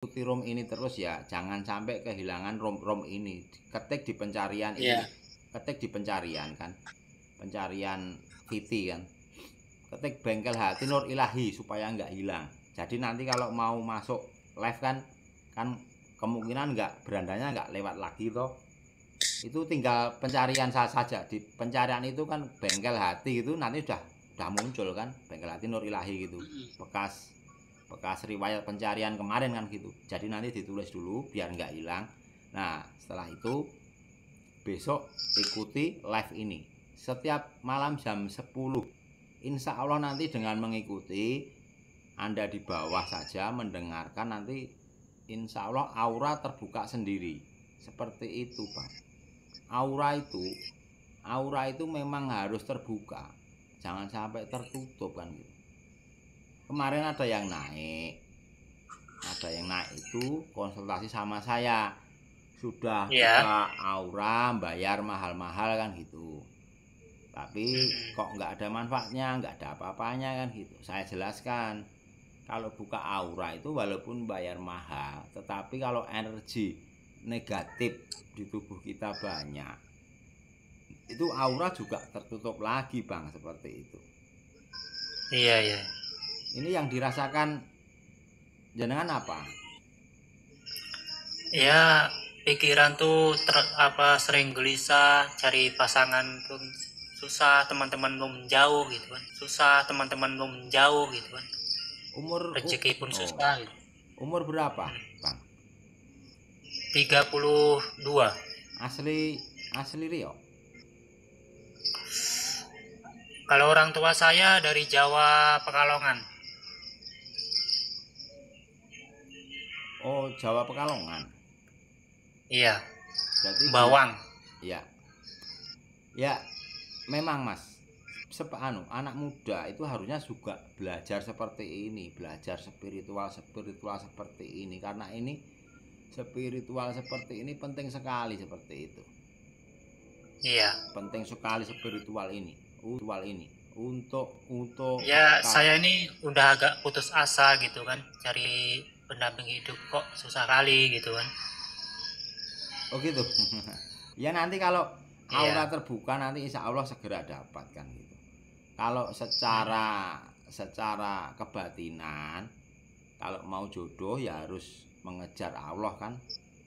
ikuti room ini terus ya, jangan sampai kehilangan room ini. Ketik di pencarian ini, Iya. ketik di pencarian kan, pencarian Viti kan, ketik bengkel hati Nur Ilahi supaya nggak hilang. Jadi nanti kalau mau masuk live kan kemungkinan nggak berandanya nggak lewat lagi toh. Itu tinggal pencarian saja. Di pencarian itu kan bengkel hati itu nanti udah muncul kan, bengkel hati Nur Ilahi gitu, bekas riwayat pencarian kemarin kan gitu. Jadi nanti ditulis dulu biar nggak hilang. Nah setelah itu besok ikuti live ini setiap malam jam 10. Insya Allah nanti dengan mengikuti Anda di bawah saja mendengarkan, nanti insya Allah aura terbuka sendiri. Seperti itu Pak. Aura itu memang harus terbuka, jangan sampai tertutup kan gitu. Kemarin ada yang naik itu konsultasi sama saya, sudah buka aura, bayar mahal-mahal kan gitu, tapi kok nggak ada manfaatnya, nggak ada apa-apanya kan gitu. Saya jelaskan kalau buka aura itu walaupun bayar mahal, tetapi kalau energi negatif di tubuh kita banyak, itu aura juga tertutup lagi Bang, seperti itu. Iya. Ini yang dirasakan jenengan apa? Ya, pikiran tuh sering gelisah, cari pasangan pun susah, teman-teman belum jauh gitu kan. Umur Rezeki pun susah gitu. Umur berapa, Bang? 32. Asli Rio. Kalau orang tua saya dari Jawa Pekalongan. Oh, Jawa Pekalongan. Iya. Berarti Bawang. Ya. Ya, memang Mas. Anak muda itu harusnya juga belajar seperti ini, belajar spiritual seperti ini, karena ini spiritual seperti ini penting sekali seperti itu. Iya. Penting sekali spiritual ini untuk ya saya ini udah agak putus asa gitu kan, cari pendamping hidup kok susah kali gitu kan. Oh gitu. Ya nanti kalau aura terbuka nanti insya Allah segera dapatkan gitu. Kalau secara kebatinan, kalau mau jodoh ya harus mengejar Allah kan.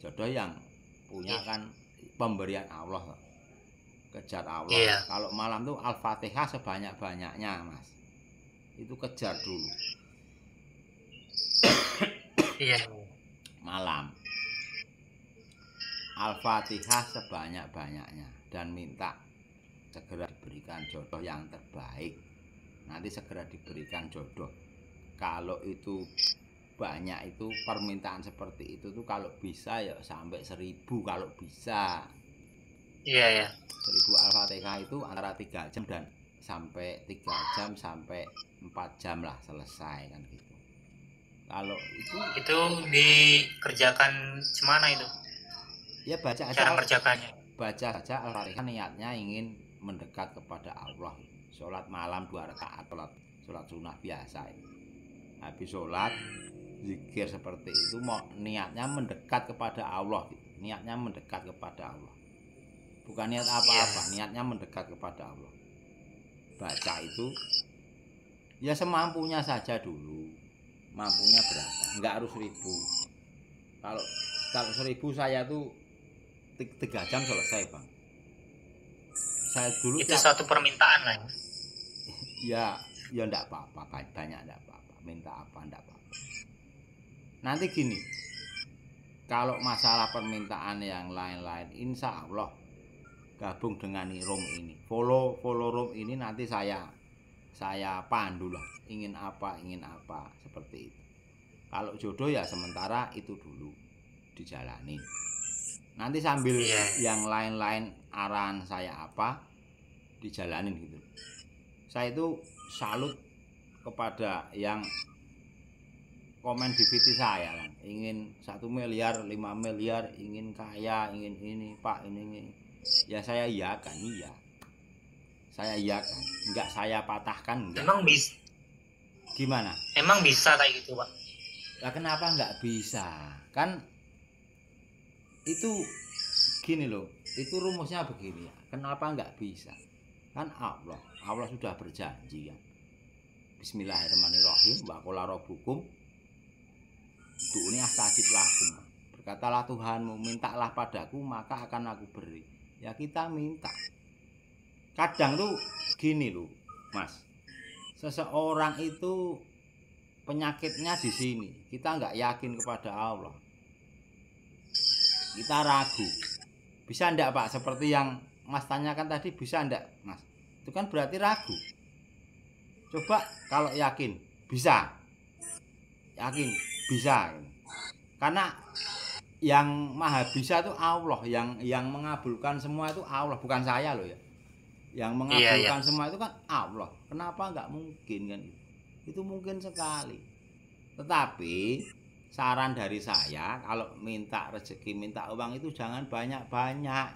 Jodoh yang punya kan pemberian Allah. Kejar Allah. Kalau malam tuh Al-Fatihah sebanyak-banyaknya Mas. Itu kejar dulu. Malam Al-Fatihah sebanyak-banyaknya dan minta segera diberikan jodoh yang terbaik. Nanti segera diberikan jodoh. Kalau itu banyak, itu permintaan seperti itu tuh kalau bisa ya sampai 1000 kalau bisa. Iya. 1000 Al-Fatihah itu antara 3 jam dan sampai 3 jam sampai 4 jam lah selesai kan gitu. Kalau itu dikerjakan semana itu? Ya baca aja cara kerjakannya. Baca saja Al-Fatihah, niatnya ingin mendekat kepada Allah. Sholat malam 2 rakaat, sholat sunnah biasa. Habis sholat zikir seperti itu, mau niatnya mendekat kepada Allah. Niatnya mendekat kepada Allah. Bukan niat apa-apa, niatnya mendekat kepada Allah. Baca itu ya semampunya saja dulu. Mampunya berapa? Enggak harus 1000. Kalau 1000 saya tuh 3 jam selesai Bang. Saya dulu itu satu permintaan lah ya enggak apa-apa, banyak enggak apa-apa, minta apa enggak apa-apa. Nanti gini, kalau masalah permintaan yang lain-lain insya Allah gabung dengan room ini, follow room ini, nanti saya pandu lah, ingin apa seperti itu. Kalau jodoh ya sementara itu dulu dijalani. Nanti sambil yang lain-lain arahan saya apa dijalanin gitu. Saya itu salut kepada yang komen di VT saya kan, ingin 1 miliar, 5 miliar, ingin kaya, ingin ini Pak, ini. Ya saya iyakan, iya. Saya iyakan, enggak saya patahkan, enggak. Emang bisa? Gimana? Emang bisa kayak gitu Pak? Lah kenapa nggak bisa? Kan itu gini loh, itu rumusnya begini ya. Kenapa nggak bisa? Kan Allah sudah berjanji kan. Bismillahirrahmanirrahim. Wa qala rabbukum ud'uni astajib lakum. Berkatalah Tuhanmu, mintalah padaku maka akan aku beri. Ya kita minta. Kadang tuh gini loh, Mas. Seseorang itu penyakitnya di sini. Kita nggak yakin kepada Allah. Kita ragu. Bisa enggak Pak? Seperti yang Mas tanyakan tadi, bisa enggak Mas? Itu kan berarti ragu. Coba kalau yakin, bisa. Yakin, bisa. Karena yang maha bisa itu Allah, yang mengabulkan semua itu Allah, bukan saya loh ya. Yang mengabulkan semua itu kan Allah. Kenapa nggak mungkin kan? Itu mungkin sekali. Tetapi saran dari saya, kalau minta rezeki, minta uang itu jangan banyak-banyak.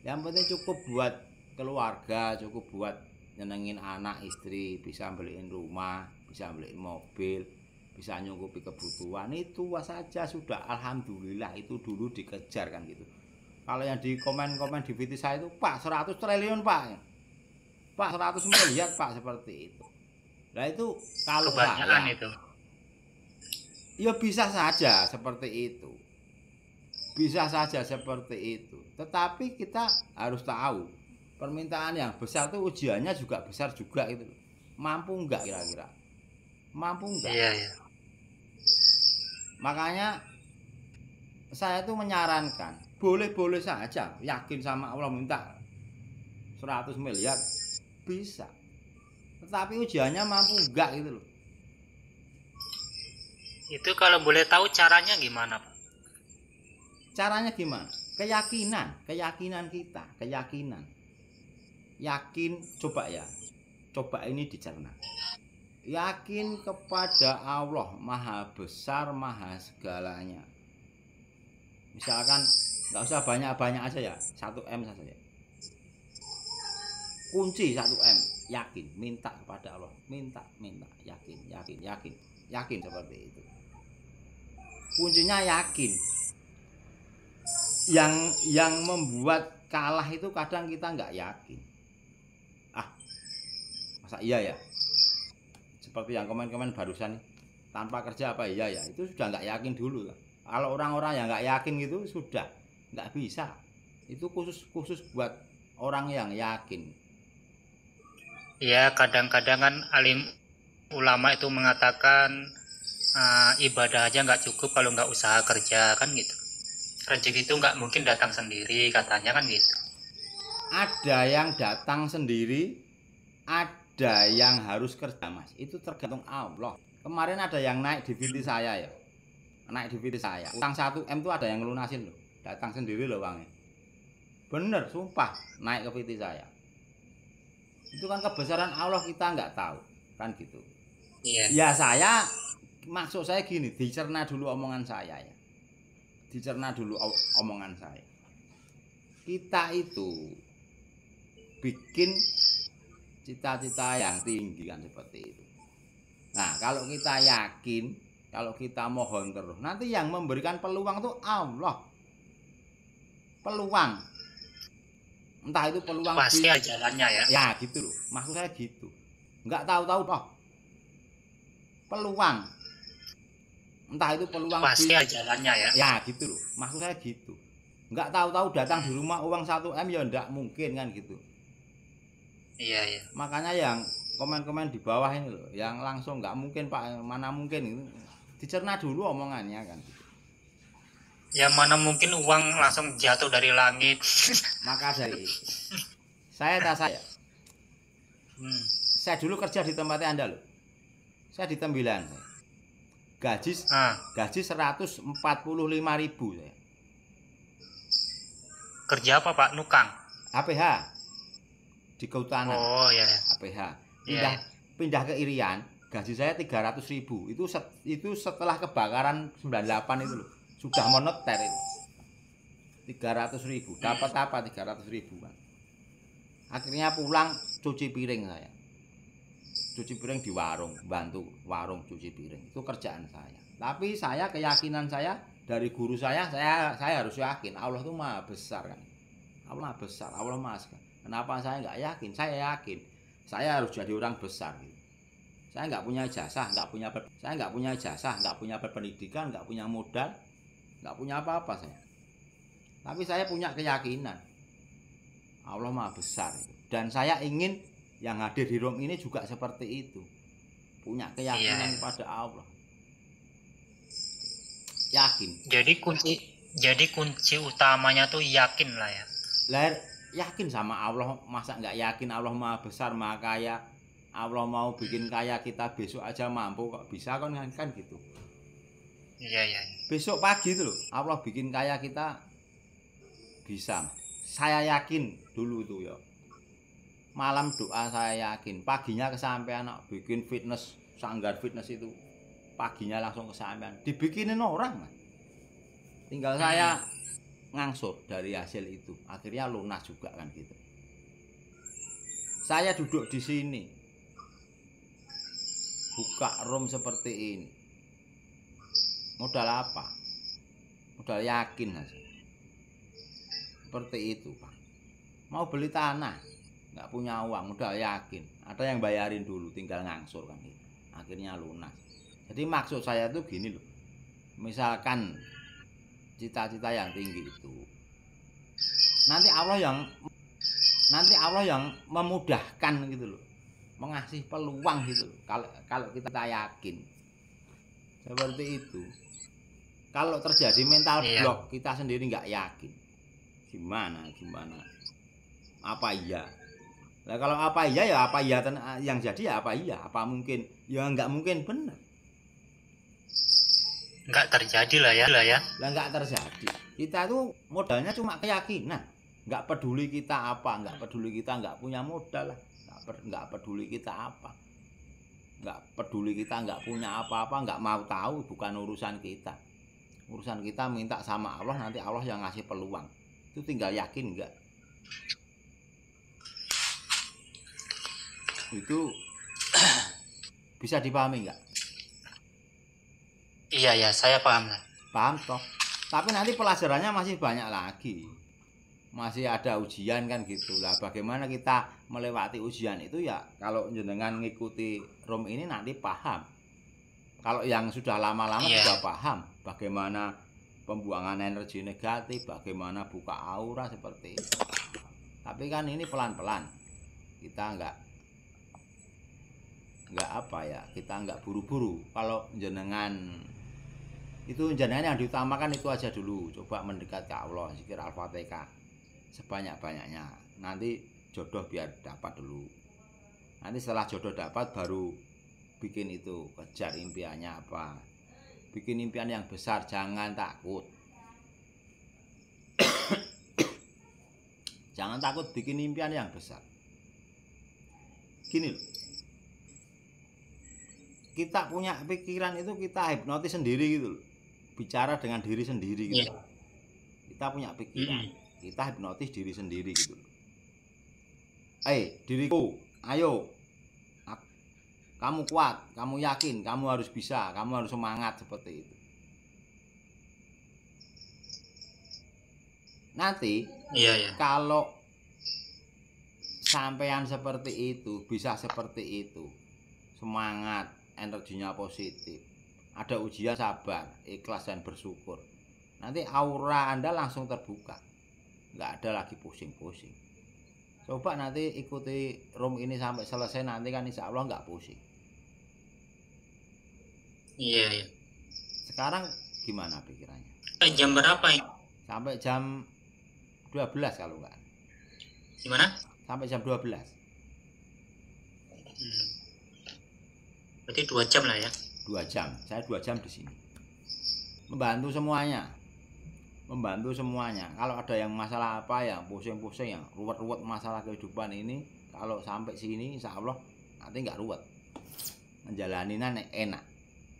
Yang penting cukup buat keluarga, cukup buat nyenengin anak, istri, bisa beliin rumah, bisa beliin mobil, bisa nyukupi kebutuhan, itu saja sudah. Alhamdulillah, itu dulu dikejar kan gitu. Kalau yang di komen-komen di video saya itu, Pak 100 triliun Pak, Pak 100 miliar Pak, seperti itu. Nah itu kalau kebanyakan saya, itu. ya bisa saja seperti itu. Bisa saja seperti itu. Tetapi kita harus tahu, permintaan yang besar itu ujiannya juga besar juga itu. Mampu enggak kira-kira? Mampu enggak? Iya. Makanya saya tuh menyarankan, boleh-boleh saja yakin sama Allah minta 100 miliar bisa. Tetapi ujiannya mampu enggak gitu loh. Itu kalau boleh tahu caranya gimana, Pak? Caranya gimana? Keyakinan kita, keyakinan. Yakin, coba ya. Coba ini dicerna. Yakin kepada Allah, maha besar, maha segalanya. Misalkan nggak usah banyak-banyak aja ya, 1M saja ya. Kunci 1M, yakin, minta kepada Allah, minta, yakin seperti itu. Kuncinya yakin. Yang membuat kalah itu kadang kita nggak yakin. Masa iya ya? Seperti yang komen-komen barusan nih, tanpa kerja apa iya ya? Itu sudah nggak yakin dulu lah. Kalau orang-orang yang nggak yakin gitu sudah nggak bisa. Itu khusus buat orang yang yakin. Ya, kadang-kadang kan alim ulama itu mengatakan ibadah aja nggak cukup kalau nggak usaha kerja, kan gitu. Rezeki itu nggak mungkin datang sendiri, katanya kan gitu. Ada yang datang sendiri, ada yang harus kerja Mas. Itu tergantung Allah. Kemarin ada yang naik di video saya ya. Naik di video saya. Utang 1M tuh ada yang ngelunasin loh. Datang sendiri loh uangnya. Bener, sumpah. Naik ke video saya. Itu kan kebesaran Allah kita nggak tahu. Kan gitu. Iya. Ya saya, maksud saya gini, dicerna dulu omongan saya ya. Dicerna dulu omongan saya. Kita itu bikin cita-cita yang tinggi kan seperti itu. Nah, kalau kita yakin, kalau kita mohon terus, nanti yang memberikan peluang itu Allah. Peluang. Entah itu peluang pasti ada jalannya ya. Ya, gitu loh. Maksud saya gitu. Enggak tahu-tahu toh. Peluang. Entah itu peluang pasti ada jalannya ya. Ya, gitu loh. Maksud saya gitu. Enggak tahu-tahu datang di rumah uang 1M ya enggak mungkin kan gitu. Iya. Makanya yang komen-komen di bawah ini loh, yang langsung nggak mungkin Pak, mana mungkin itu, dicerna dulu omongannya kan. Yang mana mungkin uang langsung jatuh dari langit. Maka dari itu, saya dulu kerja di tempatnya Anda loh. Saya di Tembilan. Gaji 145.000 saya. Kerja apa Pak? Nukang? APH di Kehutanan. Oh ya. APH. Pindah ke Irian, gaji saya 300.000. Itu setelah kebakaran 98 itu loh. Sudah moneter itu. 300.000. Dapat apa 300.000 kan? Akhirnya pulang cuci piring saya. Cuci piring di warung, bantu warung cuci piring. Itu kerjaan saya. Tapi saya keyakinan saya dari guru saya harus yakin Allah itu maha besar kan. Allah maha besar, Allah maha besar. Kenapa saya nggak yakin? Saya yakin. Saya harus jadi orang besar. Gitu. Saya nggak punya ijazah, nggak punya berpendidikan, nggak punya modal, nggak punya apa-apa saya. Tapi saya punya keyakinan Allah maha besar. Dan saya ingin yang hadir di room ini juga seperti itu. Punya keyakinan pada Allah. Yakin. Jadi kunci utamanya tuh yakin lah ya. Lahir yakin sama Allah, masa nggak yakin Allah maha besar, maha kaya. Allah mau bikin kaya kita besok aja mampu kok bisa kan gitu. Iya. Besok pagi itu loh Allah bikin kaya kita bisa. Saya yakin dulu tuh ya. Malam doa saya yakin, paginya kesampaian bikin fitness, sanggar fitness itu. Paginya langsung kesampaian, dibikinin orang. Tinggal saya ngangsur dari hasil itu. Akhirnya lunas juga kan gitu. Saya duduk di sini. Buka room seperti ini. Modal apa? Modal yakin aja. Seperti itu, Pak. Mau beli tanah, nggak punya uang, modal yakin. Ada yang bayarin dulu, tinggal ngangsur kan gitu. Akhirnya lunas. Jadi maksud saya tuh gini loh. Misalkan cita-cita yang tinggi itu, nanti Allah yang memudahkan gitu loh. Mengasih peluang gitu kalau kita yakin seperti itu. Kalau terjadi mental block kita sendiri nggak yakin, gimana apa iya lah, kalau apa iya ya apa iya yang jadi ya apa iya, apa mungkin ya nggak mungkin, benar nggak terjadi lah ya lah nggak terjadi. Kita tuh modalnya cuma keyakinan, nggak peduli kita apa, nggak peduli kita nggak punya modal lah, nggak peduli kita apa, nggak peduli kita nggak punya apa-apa, nggak mau tahu, bukan urusan kita. Urusan kita minta sama Allah, nanti Allah yang ngasih peluang. Itu tinggal yakin nggak. Itu bisa dipahami nggak? Iya saya paham lah. Paham toh. Tapi nanti pelajarannya masih banyak lagi. Masih ada ujian kan gitulah. Bagaimana kita melewati ujian itu ya kalau jenengan ngikuti room ini nanti paham. Kalau yang sudah lama-lama sudah paham bagaimana pembuangan energi negatif, bagaimana buka aura seperti itu. Tapi kan ini pelan-pelan. Kita nggak apa ya, kita nggak buru-buru. Kalau jenengan yang diutamakan itu aja dulu. Coba mendekat ke Allah, zikir Al-Fatihah sebanyak-banyaknya. Nanti jodoh biar dapat dulu. Nanti setelah jodoh dapat baru bikin itu, kejar impiannya apa. Bikin impian yang besar, jangan takut. Jangan takut bikin impian yang besar. Gini loh. Kita punya pikiran itu kita hipnotis sendiri gitu loh. Bicara dengan diri sendiri gitu. Kita punya pikiran, kita hipnotis diri sendiri gitu. Diriku, ayo, kamu kuat, kamu yakin, kamu harus bisa, kamu harus semangat, seperti itu. Nanti kalau sampean seperti itu, bisa seperti itu, semangat, energinya positif, ada ujian sabar, ikhlas dan bersyukur, nanti aura Anda langsung terbuka, nggak ada lagi pusing-pusing. Coba nanti ikuti room ini sampai selesai, nanti kan insya Allah nggak pusing. Iya. Sekarang gimana pikirannya? Jam berapa ini? Sampai jam 12 kalau nggak. Gimana? Sampai jam 12. Berarti 2 jam lah ya? 2 jam, saya 2 jam di sini. Membantu semuanya. Kalau ada yang masalah apa, yang pusing-pusing, yang ruwet-ruwet masalah kehidupan ini, kalau sampai sini insya Allah nanti nggak ruwet. Menjalaninya enak.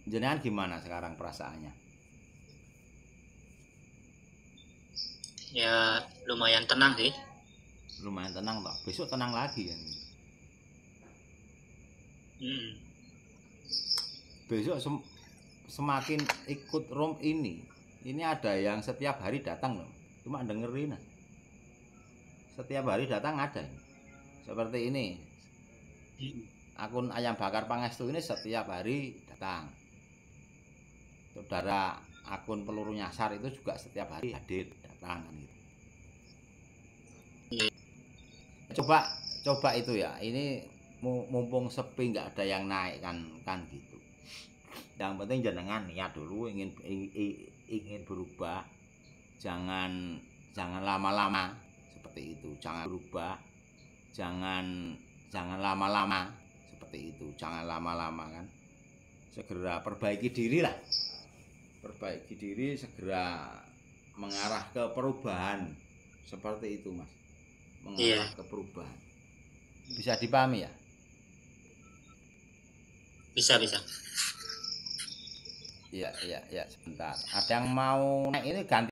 Jenengan gimana sekarang perasaannya? Ya lumayan tenang sih. Lumayan tenang toh. Besok tenang lagi kan. Besok semakin ikut room ini ada yang setiap hari datang loh, cuma dengerin. Setiap hari datang ada. Seperti ini. Akun Ayam Bakar Pangestu ini setiap hari datang. Saudara akun Peluru Nyasar itu juga setiap hari hadir datang kan gitu. Coba itu ya. Ini mumpung sepi nggak ada yang naik kan gitu. Yang penting jenengan niat dulu ingin berubah. Jangan lama-lama seperti itu. Jangan berubah. Jangan lama-lama seperti itu. Jangan lama-lama kan. Segera perbaiki diri lah. Perbaiki diri, segera mengarah ke perubahan. Seperti itu, Mas. Mengarah ke perubahan. Bisa dipahami ya? Bisa. Iya, sebentar. Ada yang mau naik ini ganti